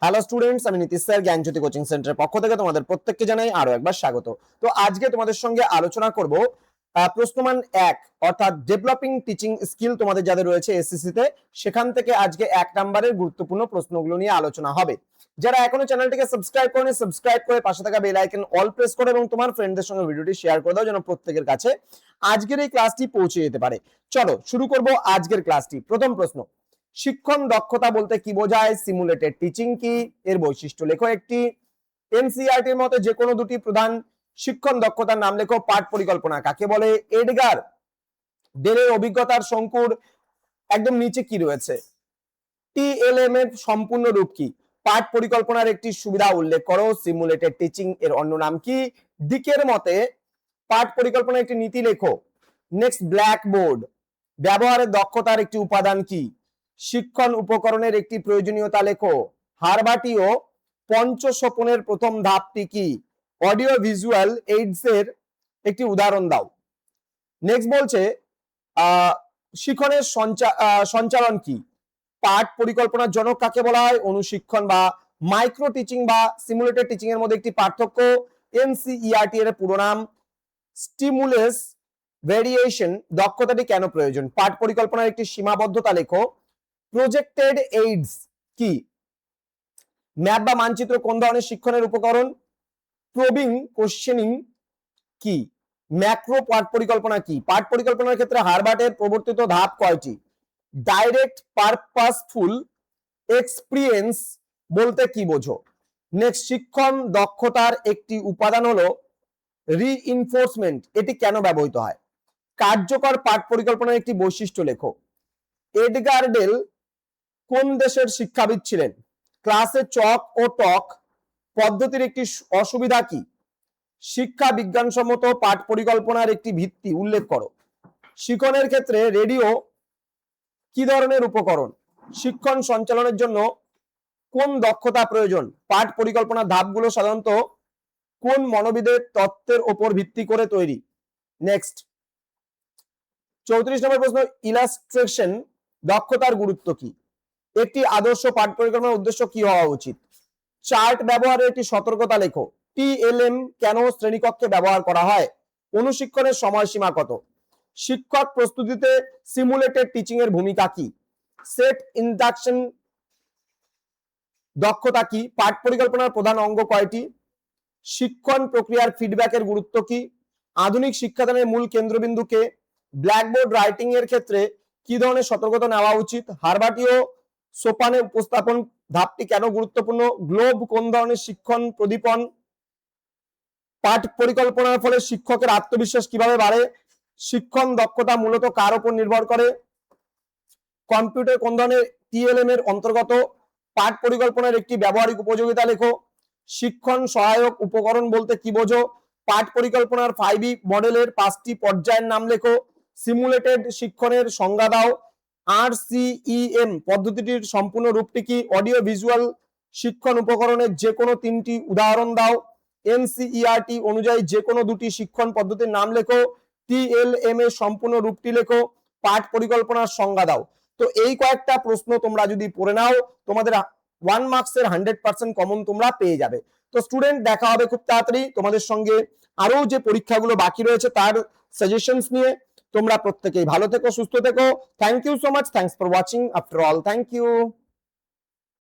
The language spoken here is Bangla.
হ্যালো স্টুডেন্টস, আমি নীতিশ স্যার জ্ঞানজ্যোতি কোচিং সেন্টারের পক্ষ থেকে তোমাদের প্রত্যেককে জানাই আরো একবার স্বাগত। তো আজকে তোমাদের সঙ্গে আলোচনা করব প্রশ্নমান 1 অর্থাৎ ডেভেলপিং টিচিং স্কিল তোমাদের যাদের রয়েছে এসএসসি তে, সেখান থেকে আজকে 1 নম্বরের গুরুত্বপূর্ণ প্রশ্নগুলো নিয়ে আলোচনা হবে। যারা এখনো চ্যানেলটিকে সাবস্ক্রাইব করেনি, সাবস্ক্রাইব করে পাশে থাকা বেল আইকন অল প্রেস করো এবং তোমার ফ্রেন্ডদের সঙ্গে ভিডিওটি শেয়ার করে দাও যেন প্রত্যেকের কাছে আজকের এই ক্লাসটি পৌঁছে যেতে পারে। চলো শুরু করব আজকের ক্লাসটি। প্রথম প্রশ্ন, শিক্ষণ দক্ষতা বলতে কি বোঝায়? সিমুলেটেড টিচিং কি? এর বৈশিষ্ট্য লেখো একটি। এনসিইআরটির মতে যে কোনো দুটি প্রধান শিক্ষণ দক্ষতার নাম লেখো। পাঠ পরিকল্পনা কাকে বলে? এডগার ডেলের অভিজ্ঞতার শঙ্কুর একদম নিচে কি রয়েছে? টিএলএম এর সম্পূর্ণ রূপ কি? পাঠ পরিকল্পনার একটি সুবিধা উল্লেখ করো। সিমুলেটেড টিচিং এর অন্য নাম কি? ডিকের মতে পাঠ পরিকল্পনা একটি নীতি লেখো। নেক্সট, ব্ল্যাকবোর্ড ব্যবহারের দক্ষতার একটি উপাদান কি? শিক্ষণ উপকরণের একটি প্রয়োজনীয়তা লেখো। হারবার্টীয় পঞ্চস্বপনের প্রথম ধাপটি কি? অডিও ভিজুয়াল এইডস এর একটি উদাহরণ দাও। নেক্সট বলছে শিক্ষণের সঞ্চালন কি? পাঠ পরিকল্পনার জনক কাকে বলা হয়? অনুশিক্ষণ বা মাইক্রো টিচিং বা সিমুলেটেড টিচিং এর মধ্যে একটি পার্থক্য। এনসিইআরটি এর পুরো নাম। স্টিমুলাস ভেরিয়েশন দক্ষতাটি কেন প্রয়োজন? পাঠ পরিকল্পনার একটি সীমাবদ্ধতা লেখো। প্রজেক্টেড এইডস কি? ম্যাপ বা মানচিত্র কোন ধরনের শিক্ষণের উপকরণ? প্রবিং কোশ্চেনিং কি? ম্যাক্রো পাঠ পরিকল্পনা কি? পাঠ পরিকল্পনার ক্ষেত্রে হারবার্টের প্রবর্তিত ধাপ কয়টি? ডাইরেক্ট পারপাসফুল এক্সপিরিয়েন্স বলতে কি বোঝো? নেক্সট, শিক্ষণ দক্ষতার একটি উপাদান হলো রিইনফোর্সমেন্ট, এটি কেন ব্যবহৃত হয়? কার্যকর পাঠ পরিকল্পনার একটি বৈশিষ্ট্য লেখো। এডগার ডেল কোন দেশের শিক্ষাবিদ ছিলেন? ক্লাসে চক ও টক পদ্ধতির একটি অসুবিধা কি? শিক্ষা বিজ্ঞানসম্মত পাঠ পরিকল্পনার একটি ভিত্তি উল্লেখ করো। শিক্ষণের ক্ষেত্রে রেডিও কি ধরনের উপকরণ? শিক্ষণ সঞ্চালনের জন্য কোন দক্ষতা প্রয়োজন? পাঠ পরিকল্পনার ধাপগুলো সাধারণত কোন মনোবিদের তত্ত্বের উপর ভিত্তি করে তৈরি? নেক্সট, 34 নম্বর প্রশ্ন, ইলাস্ট্রেশন দক্ষতার গুরুত্ব কি? একটি আদর্শ পাঠ পরিকল্পনার উদ্দেশ্য কি হওয়া উচিত? চার্ট ব্যবহারের একটি সতর্কতা লেখো। টিএলএম কেন শ্রেণীকক্ষে ব্যবহার করা হয়? অনুশিক্ষণের সময়সীমা কত? শিক্ষক প্রস্তুতিতে সিমুলেটেড টিচিং এর ভূমিকা কি? সেট ইন্ডাকশন দক্ষতা কি? পাঠ পরিকল্পনার প্রধান অঙ্গ কয়টি? শিক্ষণ প্রক্রিয়ার ফিডব্যাকের গুরুত্ব কি? আধুনিক শিক্ষাদানের মূল কেন্দ্রবিন্দু কে? ব্ল্যাকবোর্ড রাইটিং এর ক্ষেত্রে কি ধরনের সতর্কতা নেওয়া উচিত? হারবার্টীয় সোপানে উপস্থাপন ধাপটি কেন গুরুত্বপূর্ণ? গ্লোব কোন ধরনের শিক্ষণ প্রদীপন? পাঠ পরিকল্পনার ফলে শিক্ষকের আত্মবিশ্বাস কিভাবে বাড়ে? শিক্ষণ দক্ষতা মূলত কার উপর নির্ভর করে? কম্পিউটার কোন ধরনের টিএলএম এর অন্তর্গত? পাঠ পরিকল্পনার একটি ব্যবহারিক উপযোগিতা লেখো। শিক্ষণ সহায়ক উপকরণ বলতে কি বোঝো? পাঠ পরিকল্পনার 5E মডেলের 5টি পর্যায়ের নাম লেখো। সিমুলেটেড শিক্ষণের সংজ্ঞা দাও। RCEM পদ্ধতিটির সম্পূর্ণ রূপটি কি? অডিও ভিজুয়াল শিক্ষণ উপকরণের যে কোনো 3টি উদাহরণ দাও। এনসিইআরটি অনুযায়ী যে কোনো দুটি শিক্ষণ পদ্ধতির নাম লেখো। টিএলএম এর সম্পূর্ণ রূপটি লেখো। পাঠ পরিকল্পনার সংজ্ঞা দাও। তো এই কয়েকটা প্রশ্ন তোমরা যদি পড়ে নাও, তোমাদের 1 মার্কসের 100% কমন তোমরা পেয়ে যাবে। তো স্টুডেন্ট, দেখা হবে খুব তাড়াতাড়ি তোমাদের সঙ্গে আরো যে পরীক্ষাগুলো বাকি রয়েছে তার সাজেশনস নিয়ে। তোমরা প্রত্যেকেই ভালো থেকো, সুস্থ থেকো। Thank you so much. Thanks for watching. After all, thank you.